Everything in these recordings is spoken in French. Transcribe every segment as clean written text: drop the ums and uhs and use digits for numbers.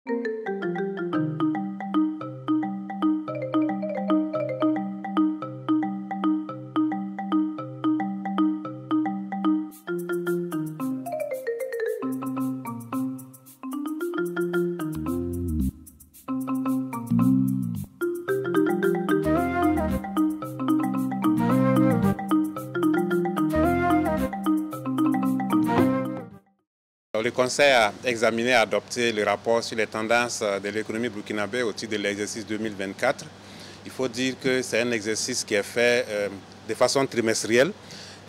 Le Conseil a examiné et adopté le rapport sur les tendances de l'économie burkinabé au titre de l'exercice 2024. Il faut dire que c'est un exercice qui est fait de façon trimestrielle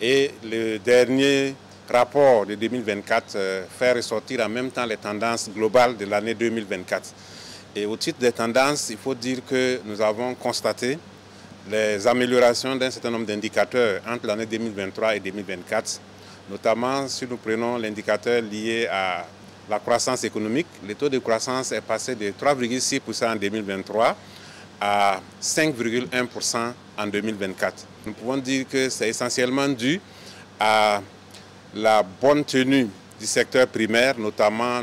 et le dernier rapport de 2024 fait ressortir en même temps les tendances globales de l'année 2024. Et au titre des tendances, il faut dire que nous avons constaté les améliorations d'un certain nombre d'indicateurs entre l'année 2023 et 2024. Notamment, si nous prenons l'indicateur lié à la croissance économique, le taux de croissance est passé de 3,6% en 2023 à 5,1% en 2024. Nous pouvons dire que c'est essentiellement dû à la bonne tenue du secteur primaire, notamment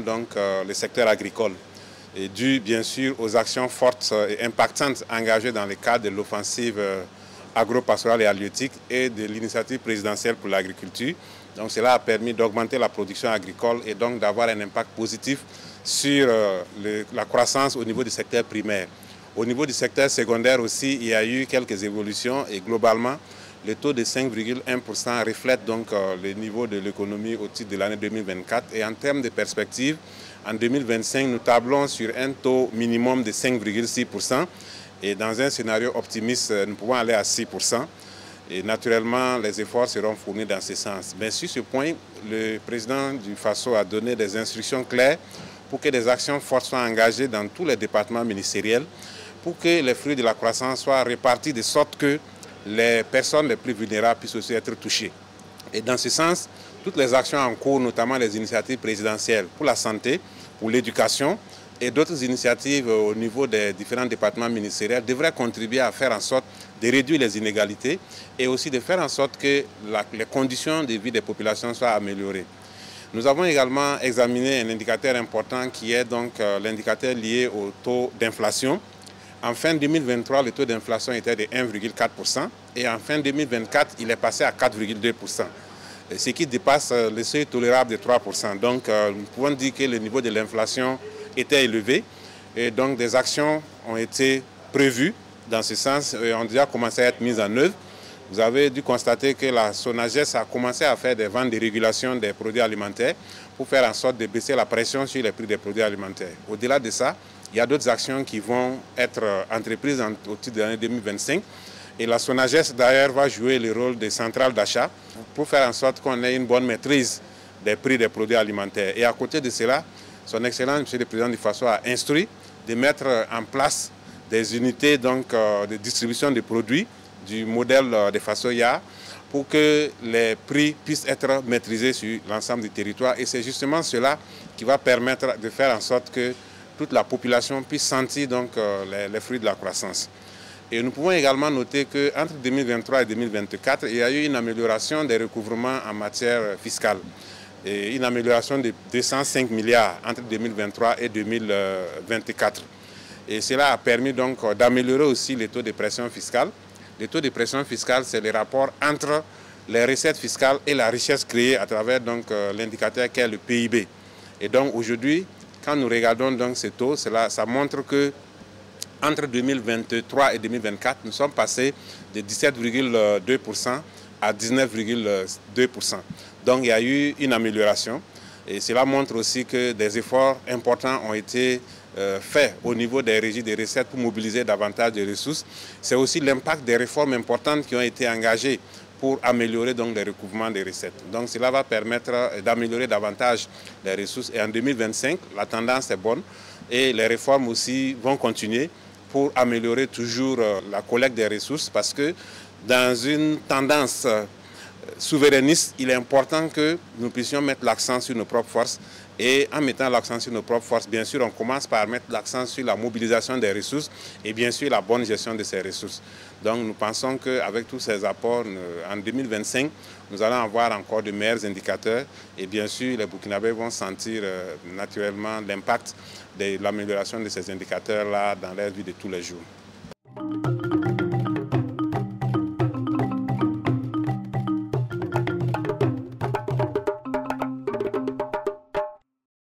le secteur agricole, et dû bien sûr aux actions fortes et impactantes engagées dans le cadre de l'offensive agro-pastorale et halieutique et de l'initiative présidentielle pour l'agriculture. Donc cela a permis d'augmenter la production agricole et donc d'avoir un impact positif sur la croissance au niveau du secteur primaire. Au niveau du secteur secondaire aussi, il y a eu quelques évolutions et globalement, le taux de 5,1% reflète donc le niveau de l'économie au titre de l'année 2024. Et en termes de perspective, en 2025, nous tablons sur un taux minimum de 5,6%. Et dans un scénario optimiste, nous pouvons aller à 6%. Et naturellement, les efforts seront fournis dans ce sens. Mais sur ce point, le président du FASO a donné des instructions claires pour que des actions fortes soient engagées dans tous les départements ministériels, pour que les fruits de la croissance soient répartis de sorte que les personnes les plus vulnérables puissent aussi être touchées. Et dans ce sens, toutes les actions en cours, notamment les initiatives présidentielles pour la santé, pour l'éducation, et d'autres initiatives au niveau des différents départements ministériels devraient contribuer à faire en sorte de réduire les inégalités et aussi de faire en sorte que les conditions de vie des populations soient améliorées. Nous avons également examiné un indicateur important qui est donc l'indicateur lié au taux d'inflation. En fin 2023, le taux d'inflation était de 1,4% et en fin 2024, il est passé à 4,2%, ce qui dépasse le seuil tolérable de 3%. Donc nous pouvons dire que le niveau de l'inflation était élevé et donc des actions ont été prévues dans ce sens et ont déjà commencé à être mises en œuvre. Vous avez dû constater que la SONAGES a commencé à faire des ventes de régulation des produits alimentaires pour faire en sorte de baisser la pression sur les prix des produits alimentaires. Au-delà de ça, il y a d'autres actions qui vont être entreprises au titre de l'année 2025 et la SONAGES d'ailleurs va jouer le rôle de centrale d'achat pour faire en sorte qu'on ait une bonne maîtrise des prix des produits alimentaires. Et à côté de cela, Son Excellence, Monsieur le Président du FASO, a instruit de mettre en place des unités de distribution de produits du modèle de FASO-YA pour que les prix puissent être maîtrisés sur l'ensemble du territoire. Et c'est justement cela qui va permettre de faire en sorte que toute la population puisse sentir les fruits de la croissance. Et nous pouvons également noter qu'entre 2023 et 2024, il y a eu une amélioration des recouvrements en matière fiscale. Et une amélioration de 205 milliards entre 2023 et 2024. Et cela a permis donc d'améliorer aussi les taux de pression fiscale. Les taux de pression fiscale, c'est le rapport entre les recettes fiscales et la richesse créée à travers l'indicateur qui est le PIB. Et donc aujourd'hui, quand nous regardons donc ces taux, ça montre que entre 2023 et 2024, nous sommes passés de 17,2% à 19,2%. Donc il y a eu une amélioration et cela montre aussi que des efforts importants ont été faits au niveau des régies des recettes pour mobiliser davantage de ressources. C'est aussi l'impact des réformes importantes qui ont été engagées pour améliorer donc les recouvrements des recettes. Donc cela va permettre d'améliorer davantage les ressources et en 2025, la tendance est bonne et les réformes aussi vont continuer pour améliorer toujours la collecte des ressources parce que dans une tendance souverainiste, il est important que nous puissions mettre l'accent sur nos propres forces Et en mettant l'accent sur nos propres forces, bien sûr, on commence par mettre l'accent sur la mobilisation des ressources et bien sûr la bonne gestion de ces ressources. Donc nous pensons qu'avec tous ces apports, en 2025, nous allons avoir encore de meilleurs indicateurs et bien sûr les Burkinabés vont sentir naturellement l'impact de l'amélioration de ces indicateurs-là dans leur vie de tous les jours.